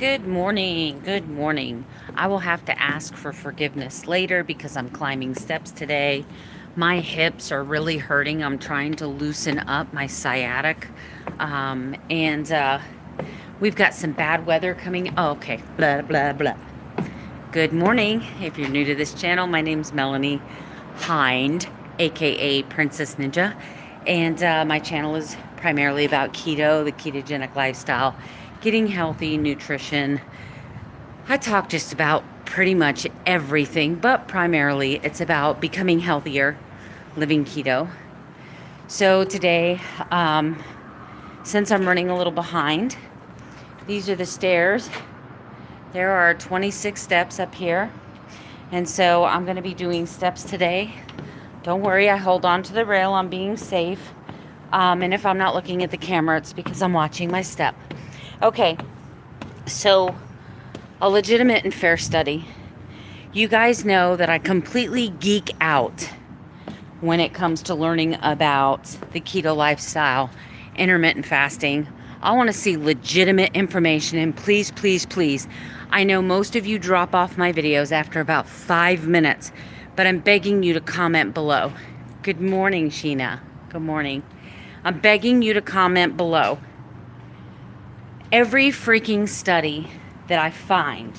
Good morning. Good morning. I will have to ask for forgiveness later because I'm climbing steps today. My hips are really hurting. I'm trying to loosen up my sciatic. And we've got some bad weather coming. Oh, okay. Blah, blah, blah. Good morning. If you're new to this channel, my name's Melanie Hind, aka Princess Ninja. And my channel is primarily about keto, the ketogenic lifestyle, getting healthy, nutrition. I talk just about pretty much everything, but primarily it's about becoming healthier, living keto. So today, since I'm running a little behind, these are the stairs. There are 26 steps up here. And so I'm going to be doing steps today. Don't worry, I hold on to the rail. I'm being safe. And if I'm not looking at the camera, it's because I'm watching my step. Okay, so a legitimate and fair study. You guys know that I completely geek out when it comes to learning about the keto lifestyle, intermittent fasting. I want to see legitimate information, and please, please, please, I know most of you drop off my videos after about 5 minutes, but I'm begging you to comment below. Good morning, Sheena. Good morning. I'm begging you to comment below. Every freaking study that I find,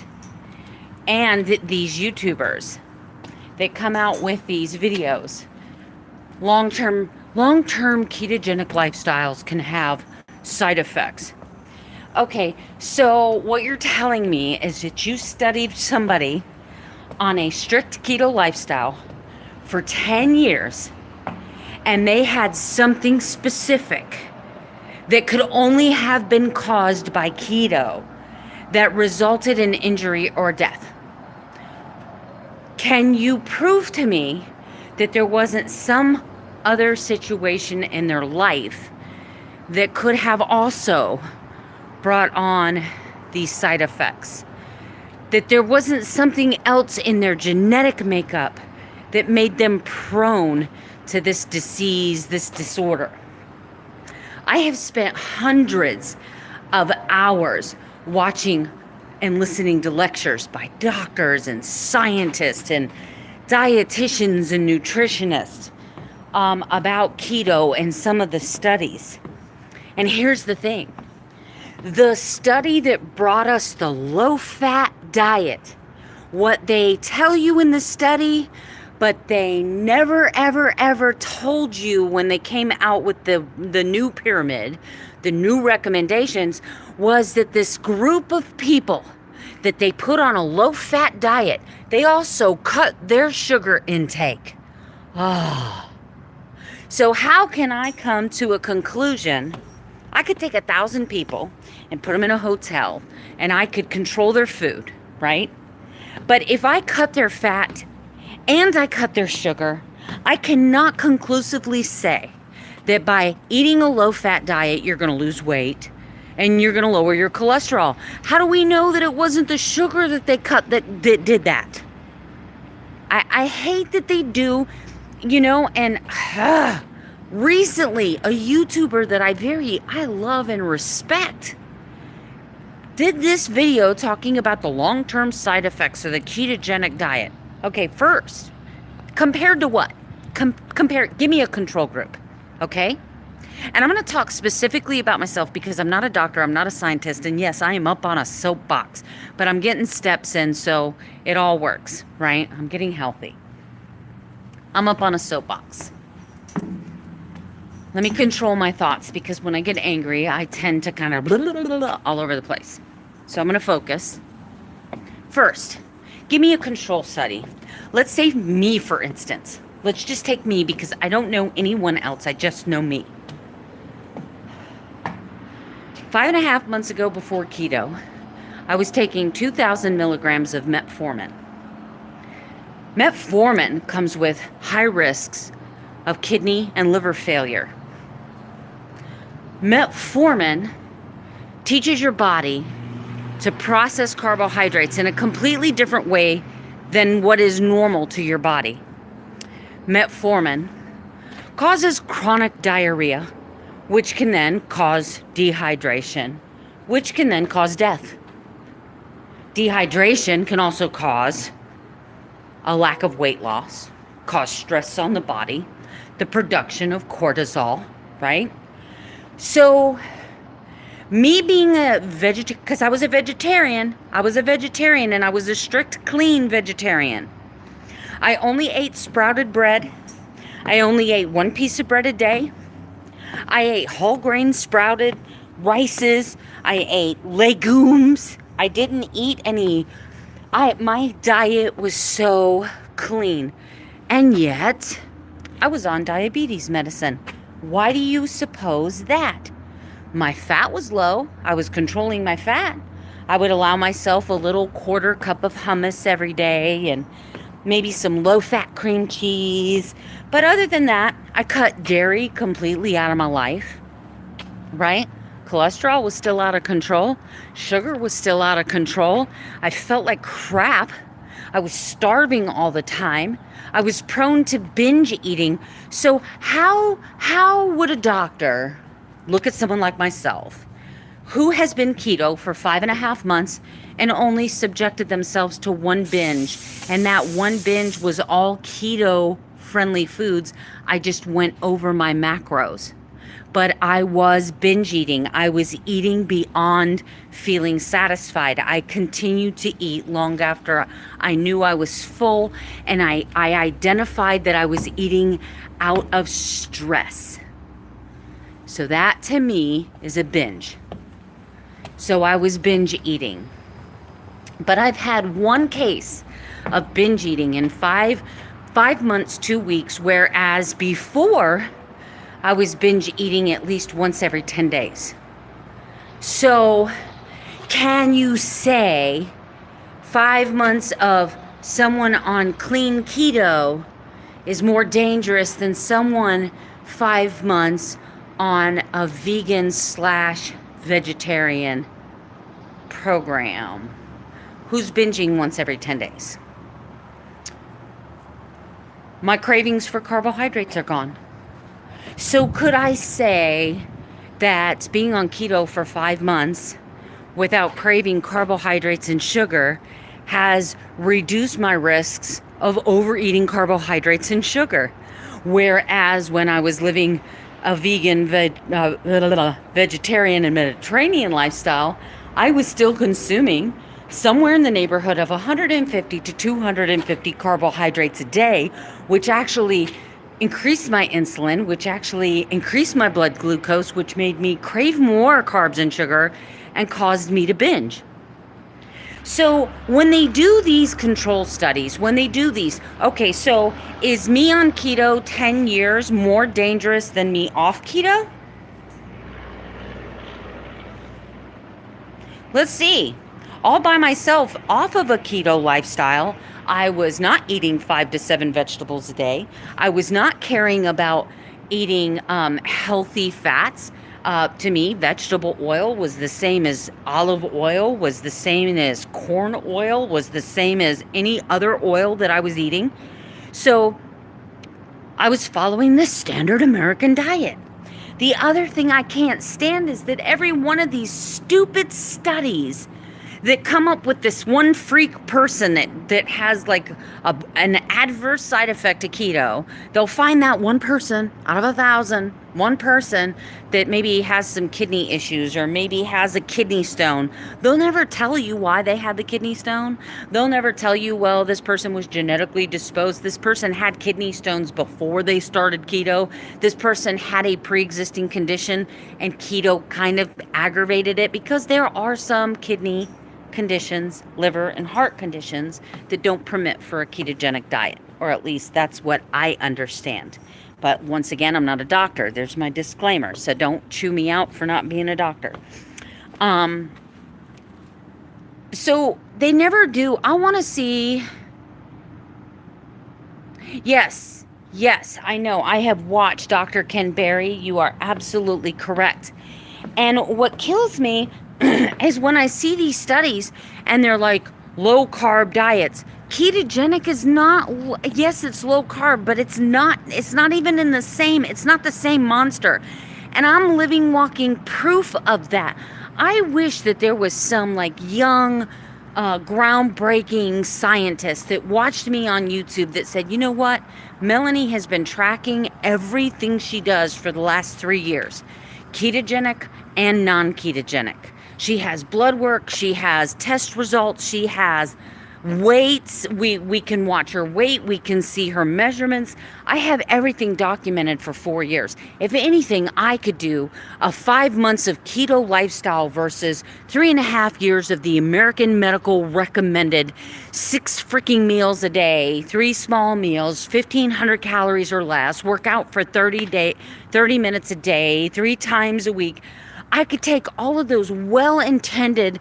and these YouTubers that come out with these videos, long-term ketogenic lifestyles can have side effects. Okay, so what you're telling me is that you studied somebody on a strict keto lifestyle for 10 years and they had something specific that could only have been caused by keto that resulted in injury or death. Can you prove to me that there wasn't some other situation in their life that could have also brought on these side effects? That there wasn't something else in their genetic makeup that made them prone to this disease, this disorder? I have spent hundreds of hours watching and listening to lectures by doctors and scientists and dietitians and nutritionists about keto and some of the studies. And here's the thing. The study that brought us the low-fat diet, what they tell you in the study, but they never, ever, ever told you when they came out with the new pyramid, the new recommendations, was that this group of people that they put on a low-fat diet, they also cut their sugar intake. Ah. So how can I come to a conclusion? I could take 1,000 people and put them in a hotel and I could control their food, right? But if I cut their fat and I cut their sugar, I cannot conclusively say that by eating a low-fat diet, you're going to lose weight and you're going to lower your cholesterol. How do we know that it wasn't the sugar that they cut that did that? I hate that they do, and recently, a YouTuber that I love and respect did this video talking about the long-term side effects of the ketogenic diet. Okay, first, compared to what? Give me a control group, okay? And I'm going to talk specifically about myself because I'm not a doctor, I'm not a scientist, and yes, I am up on a soapbox, but I'm getting steps in, so it all works, right? I'm getting healthy. I'm up on a soapbox. Let me control my thoughts because when I get angry, I tend to kind of all over the place. So I'm going to focus. First, give me a control study. Let's say me, for instance. Let's just take me because I don't know anyone else. I just know me. 5.5 months ago before keto, I was taking 2,000 milligrams of metformin. Metformin comes with high risks of kidney and liver failure. Metformin teaches your body to process carbohydrates in a completely different way than what is normal to your body. Metformin causes chronic diarrhea, which can then cause dehydration, which can then cause death. Dehydration can also cause a lack of weight loss, cause stress on the body, the production of cortisol, right? So me being a vegetarian, because I was a vegetarian and I was a strict clean vegetarian. I only ate sprouted bread. I only ate one piece of bread a day. I ate whole grain sprouted rices. I ate legumes. I didn't eat any. My diet was so clean. And yet, I was on diabetes medicine. Why do you suppose that? My fat was low. I was controlling my fat. I would allow myself a little quarter cup of hummus every day and maybe some low-fat cream cheese. But other than that, I cut dairy completely out of my life, right? Cholesterol was still out of control. Sugar was still out of control. I felt like crap. I was starving all the time. I was prone to binge eating. So how would a doctor look at someone like myself who has been keto for 5.5 months and only subjected themselves to one binge, and that one binge was all keto friendly foods? I just went over my macros, but I was binge eating. I was eating beyond feeling satisfied. I continued to eat long after I knew I was full, and I identified that I was eating out of stress. So that to me is a binge. So I was binge eating. But I've had one case of binge eating in 5 months, 2 weeks, whereas before I was binge eating at least once every 10 days. So can you say 5 months of someone on clean keto is more dangerous than someone 5 months on a vegan/vegetarian program who's binging once every 10 days? My cravings for carbohydrates are gone. So could I say that being on keto for 5 months without craving carbohydrates and sugar has reduced my risks of overeating carbohydrates and sugar? Whereas when I was living a vegan, vegetarian, and Mediterranean lifestyle, I was still consuming somewhere in the neighborhood of 150 to 250 carbohydrates a day, which actually increased my insulin, which actually increased my blood glucose, which made me crave more carbs and sugar and caused me to binge. So when they do these control studies, okay, so is me on keto 10 years more dangerous than me off keto? Let's see. All by myself, off of a keto lifestyle, I was not eating 5 to 7 vegetables a day. I was not caring about eating healthy fats. To me, vegetable oil was the same as olive oil, was the same as corn oil, was the same as any other oil that I was eating. So I was following the standard American diet. The other thing I can't stand is that every one of these stupid studies that come up with this one freak person that has like an adverse side effect to keto, they'll find that one person out of 1,000, one person that maybe has some kidney issues or maybe has a kidney stone. They'll never tell you why they had the kidney stone. They'll never tell you, well, this person was genetically disposed. This person had kidney stones before they started keto. This person had a pre-existing condition and keto kind of aggravated it, because there are some kidney conditions, liver and heart conditions, that don't permit for a ketogenic diet, or at least that's what I understand. But once again, I'm not a doctor. There's my disclaimer, so don't chew me out for not being a doctor. So they never do. I want to see. Yes, I know. I have watched Dr. Ken Berry. You are absolutely correct. And what kills me is when I see these studies and they're like low carb diets. Ketogenic is not, yes, it's low carb, but it's not even in the same, it's not the same monster. And I'm living, walking proof of that. I wish that there was some like young groundbreaking scientist that watched me on YouTube that said, you know what? Melanie has been tracking everything she does for the last 3 years, ketogenic and non-ketogenic. She has blood work, she has test results, she has weights. We can watch her weight, we can see her measurements. I have everything documented for 4 years. If anything, I could do a 5 months of keto lifestyle versus 3.5 years of the American medical recommended 6 freaking meals a day, 3 small meals, 1,500 calories or less, work out for 30 minutes a day, 3 times a week. I could take all of those well-intended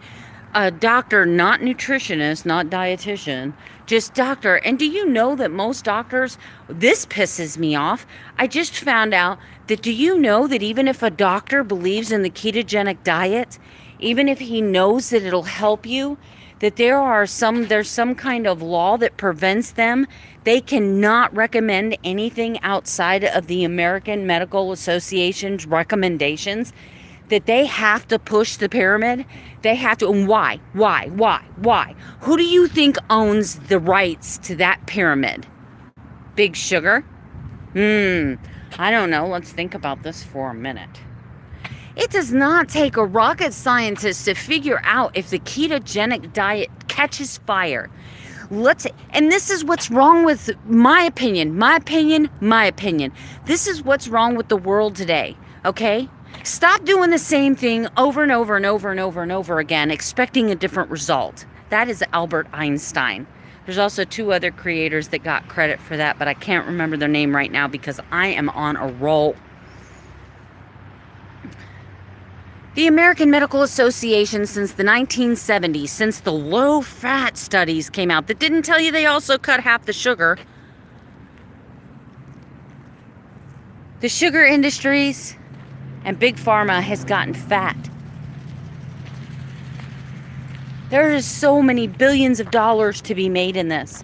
doctor, not nutritionist, not dietitian, just doctor. And do you know that most doctors, this pisses me off. I just found out that, do you know that even if a doctor believes in the ketogenic diet, even if he knows that it'll help you, that there's some kind of law that prevents them. They cannot recommend anything outside of the American Medical Association's recommendations, that they have to push the pyramid. They have to. And why? Why? Who do you think owns the rights to that pyramid? Big Sugar? I don't know. Let's think about this for a minute. It does not take a rocket scientist to figure out if the ketogenic diet catches fire. And this is what's wrong with my opinion. This is what's wrong with the world today, okay? Stop doing the same thing over and over and over and over and over again, expecting a different result. That is Albert Einstein. There's also 2 other creators that got credit for that, but I can't remember their name right now because I am on a roll. The American Medical Association, since the 1970s, since the low-fat studies came out that didn't tell you they also cut half the sugar, the sugar industries and Big Pharma has gotten fat. There is so many billions of dollars to be made in this.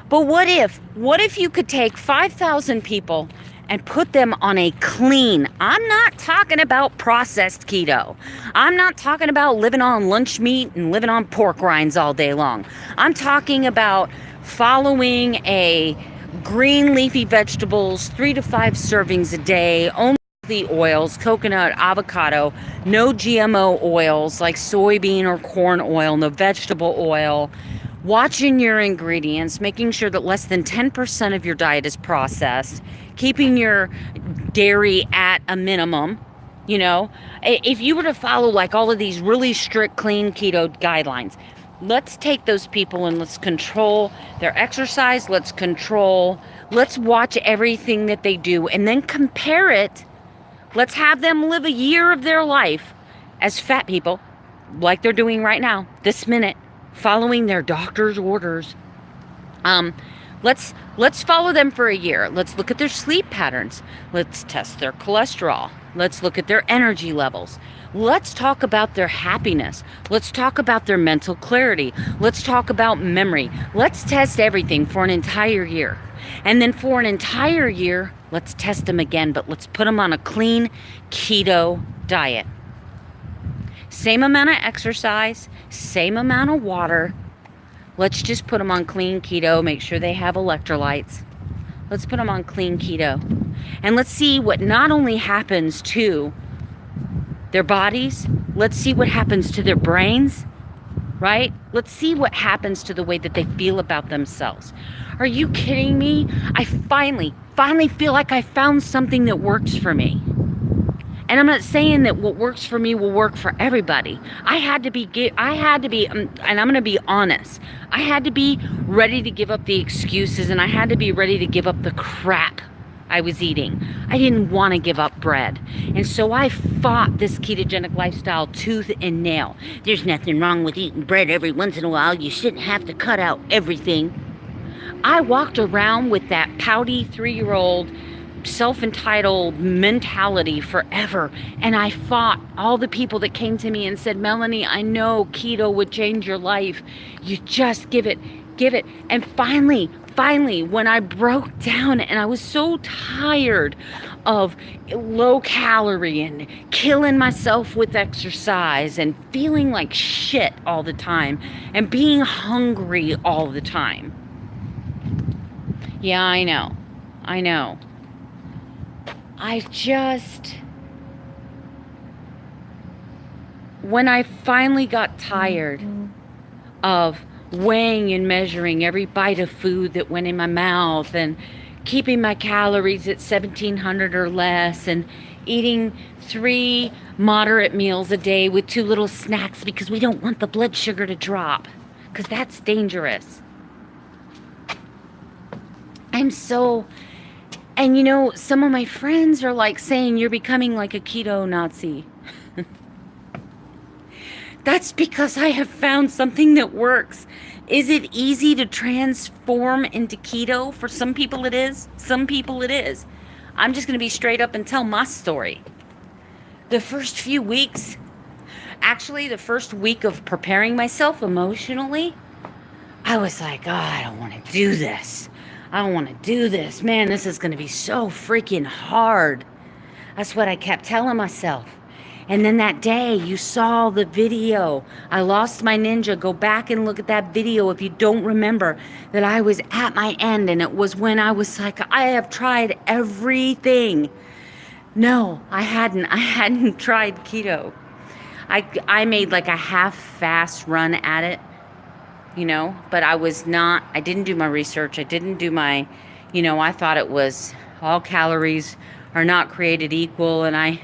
But what if you could take 5,000 people and put them on a clean, I'm not talking about processed keto. I'm not talking about living on lunch meat and living on pork rinds all day long. I'm talking about following a green leafy vegetables, 3 to 5 servings a day, only the oils, coconut, avocado, no GMO oils like soybean or corn oil, no vegetable oil. Watching your ingredients, making sure that less than 10% of your diet is processed, keeping your dairy at a minimum. You know, if you were to follow like all of these really strict clean keto guidelines, let's take those people and let's control their exercise, let's watch everything that they do and then compare it. Let's have them live a year of their life as fat people, like they're doing right now, this minute, following their doctor's orders. Let's follow them for a year. Let's look at their sleep patterns. Let's test their cholesterol. Let's look at their energy levels. Let's talk about their happiness. Let's talk about their mental clarity. Let's talk about memory. Let's test everything for an entire year. And then for an entire year, let's test them again, but let's put them on a clean keto diet. Same amount of exercise, same amount of water. Let's just put them on clean keto, make sure they have electrolytes. Let's put them on clean keto. And let's see what not only happens to their bodies, let's see what happens to their brains, right? Let's see what happens to the way that they feel about themselves. Are you kidding me? I finally feel like I found something that works for me. And I'm not saying that what works for me will work for everybody. I had to be, and I'm going to be honest, I had to be ready to give up the excuses, and I had to be ready to give up the crap I was eating. I didn't want to give up bread. And so I fought this ketogenic lifestyle tooth and nail. There's nothing wrong with eating bread every once in a while. You shouldn't have to cut out everything. I walked around with that pouty 3-year-old self-entitled mentality forever, and I fought all the people that came to me and said, Melanie, I know keto would change your life. You just give it. And finally finally, when I broke down and I was so tired of low calorie and killing myself with exercise and feeling like shit all the time and being hungry all the time. Yeah, I know. I know. When I finally got tired of weighing and measuring every bite of food that went in my mouth and keeping my calories at 1,700 or less and eating 3 moderate meals a day with 2 little snacks because we don't want the blood sugar to drop, because that's dangerous. And you know, some of my friends are like saying you're becoming like a keto Nazi. That's because I have found something that works. Is it easy to transform into keto? For some people it is. Some people it is. I'm just going to be straight up and tell my story. The first few weeks, actually the first week of preparing myself emotionally, I was like, oh, I don't want to do this. I don't want to do this. Man, this is going to be so freaking hard. That's what I kept telling myself. And then that day, you saw the video. I lost my ninja. Go back and look at that video if you don't remember that I was at my end. And it was when I was like, I have tried everything. No, I hadn't. I hadn't tried keto. I made like a half-fast run at it, you know, but I didn't do my research. I didn't do my, I thought it was all calories are not created equal. And I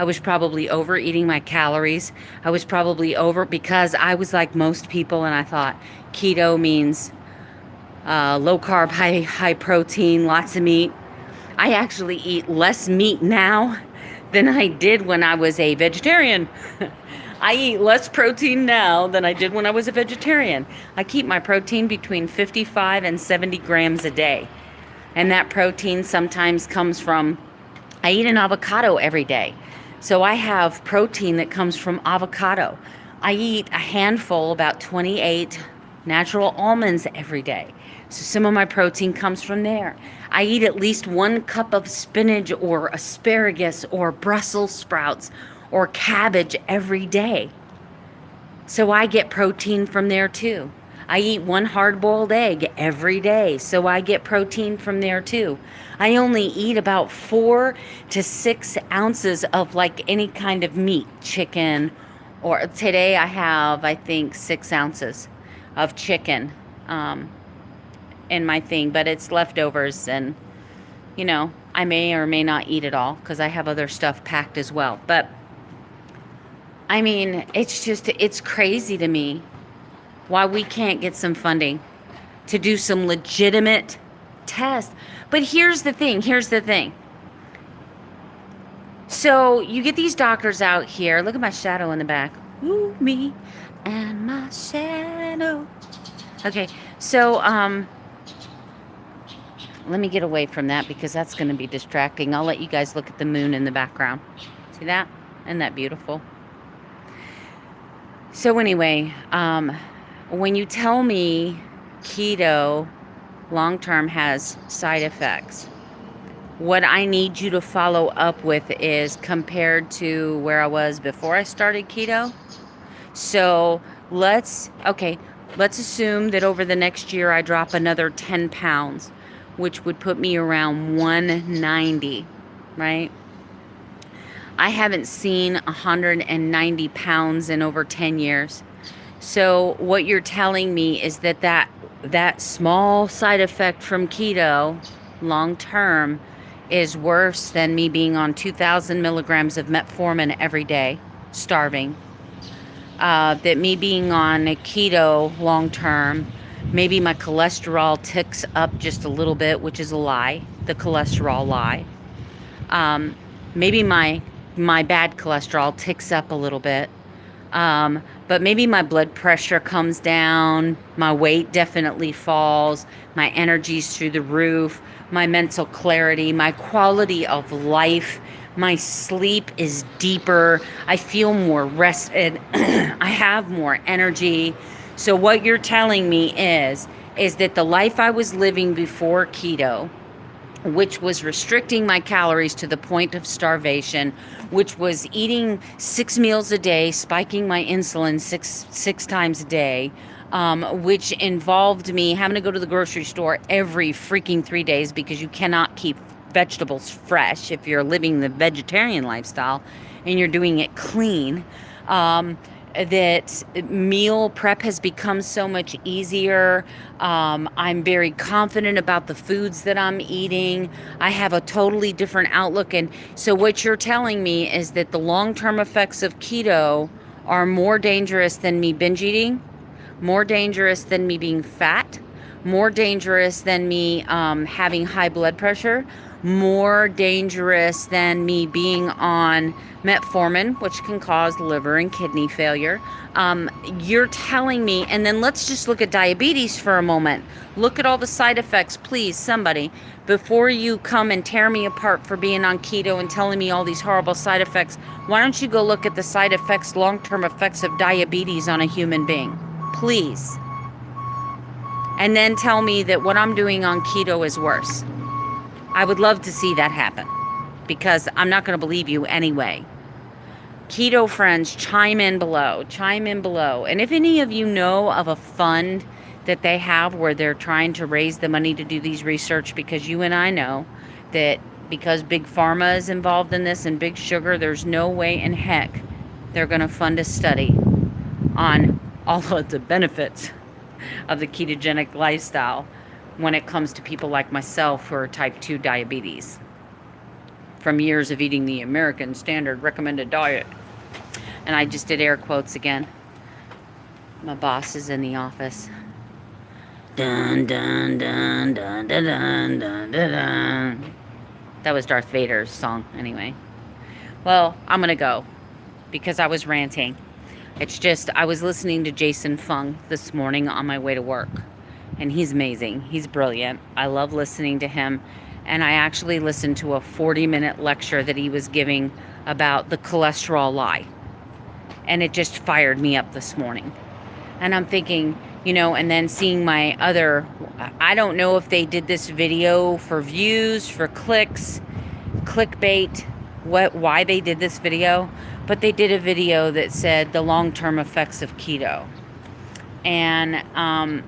was probably overeating my calories. I was probably because I was like most people, and I thought keto means low carb, high protein, lots of meat. I actually eat less meat now than I did when I was a vegetarian. I eat less protein now than I did when I was a vegetarian. I keep my protein between 55 and 70 grams a day. And that protein sometimes comes from, I eat an avocado every day. So I have protein that comes from avocado. I eat a handful, about 28 natural almonds every day. So some of my protein comes from there. I eat at least 1 cup of spinach or asparagus or Brussels sprouts or cabbage every day. So I get protein from there too. I eat 1 hard-boiled egg every day, so I get protein from there too. I only eat about 4 to 6 ounces of like any kind of meat, chicken, or today I have, I think, 6 ounces of chicken in my thing, but it's leftovers, and I may or may not eat it all because I have other stuff packed as well. But I mean, it's crazy to me why we can't get some funding to do some legitimate tests. But here's the thing. So you get these doctors out here. Look at my shadow in the back. Ooh, me and my shadow. Okay, so let me get away from that because that's going to be distracting. I'll let you guys look at the moon in the background. See that? Isn't that beautiful? So anyway, when you tell me keto long-term has side effects, what I need you to follow up with is compared to where I was before I started keto. So let's assume that over the next year I drop another 10 pounds, which would put me around 190, right? I haven't seen 190 pounds in over 10 years. So what you're telling me is that small side effect from keto long term is worse than me being on 2,000 milligrams of metformin every day, starving. That me being on a keto long term, maybe my cholesterol ticks up just a little bit, which is a lie, the cholesterol lie. Maybe my bad cholesterol ticks up a little bit. But maybe my blood pressure comes down, my weight definitely falls, my energy's through the roof, my mental clarity, my quality of life, my sleep is deeper, I feel more rested, I have more energy. So what you're telling me is is that the life I was living before keto, which was restricting my calories to the point of starvation, which was eating 6 meals a day, spiking my insulin six times a day, which involved me having to go to the grocery store every freaking 3 days because you cannot keep vegetables fresh if you're living the vegetarian lifestyle and you're doing it clean. That meal prep has become so much easier. I'm very confident about the foods that I'm eating. I have a totally different outlook. And so what you're telling me is that the long-term effects of keto are more dangerous than me binge eating, more dangerous than me being fat, more dangerous than me having high blood pressure, more dangerous than me being on metformin, which can cause liver and kidney failure. You're telling me, and then let's just look at diabetes for a moment. Look at all the side effects, please, somebody, before you come and tear me apart for being on keto and telling me all these horrible side effects. Why don't you go look at the side effects, long-term effects of diabetes on a human being, please? And then tell me that what I'm doing on keto is worse. I would love to see that happen, because I'm not going to believe you anyway. Keto friends, chime in below. Chime in below. And if any of you know of a fund that they have where they're trying to raise the money to do these research, because you and I know that because Big Pharma is involved in this and Big Sugar, there's no way in heck they're going to fund a study on all of the benefits of the ketogenic lifestyle when it comes to people like myself who are type 2 diabetes from years of eating the American standard recommended diet. And I just did air quotes again. My boss is in the office. Dun dun dun dun dun dun dun dun dun. That was Darth Vader's song anyway. Well, I'm gonna go because I was ranting. It's just I was listening to Jason Fung this morning on my way to work. And he's amazing. He's brilliant. I love listening to him. And I actually listened to a 40-minute lecture that he was giving about the cholesterol lie. And it just fired me up this morning. And I'm thinking, and then seeing my other, I don't know if they did this video for views, for clicks, clickbait, why they did this video. But they did a video that said the long-term effects of keto. And,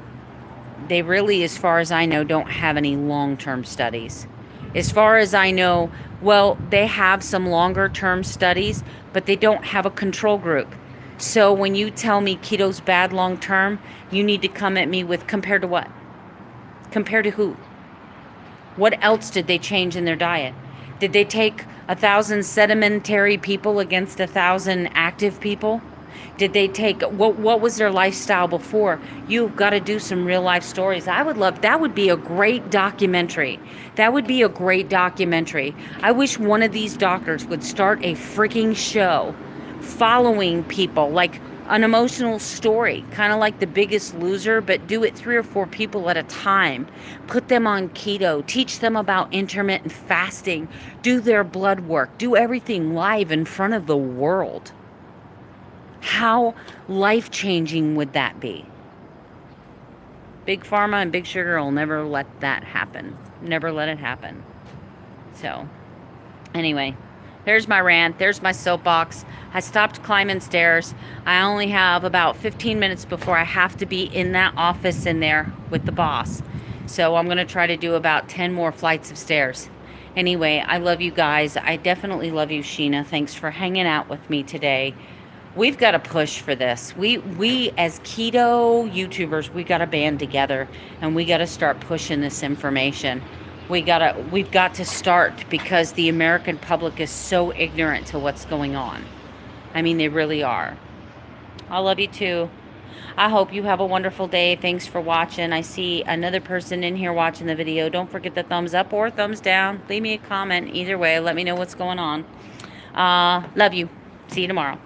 they really, as far as I know, don't have any long-term studies. As far as I know, well, they have some longer-term studies, but they don't have a control group. So when you tell me keto's bad long-term, you need to come at me with compared to what? Compared to who? What else did they change in their diet? Did they take 1,000 sedentary people against 1,000 active people? Did they take, what was their lifestyle before? You've got to do some real life stories. I would love, that would be a great documentary. That would be a great documentary. I wish one of these doctors would start a freaking show following people, like an emotional story, kind of like The Biggest Loser, but do it 3 or 4 people at a time. Put them on keto, teach them about intermittent fasting, do their blood work, do everything live in front of the world. How life-changing would that be? Big Pharma and Big Sugar will never let that happen. Never let it happen. So, anyway, there's my rant. There's my soapbox. I stopped climbing stairs. I only have about 15 minutes before I have to be in that office in there with the boss. So I'm going to try to do about 10 more flights of stairs. Anyway, I love you guys. I definitely love you, Sheena. Thanks for hanging out with me today. We've got to push for this. We as keto YouTubers, we got to band together and we got to start pushing this information. We've got to start, because the American public is so ignorant to what's going on. I mean, they really are. I love you too. I hope you have a wonderful day. Thanks for watching. I see another person in here watching the video. Don't forget the thumbs up or thumbs down. Leave me a comment. Either way, let me know what's going on. Love you. See you tomorrow.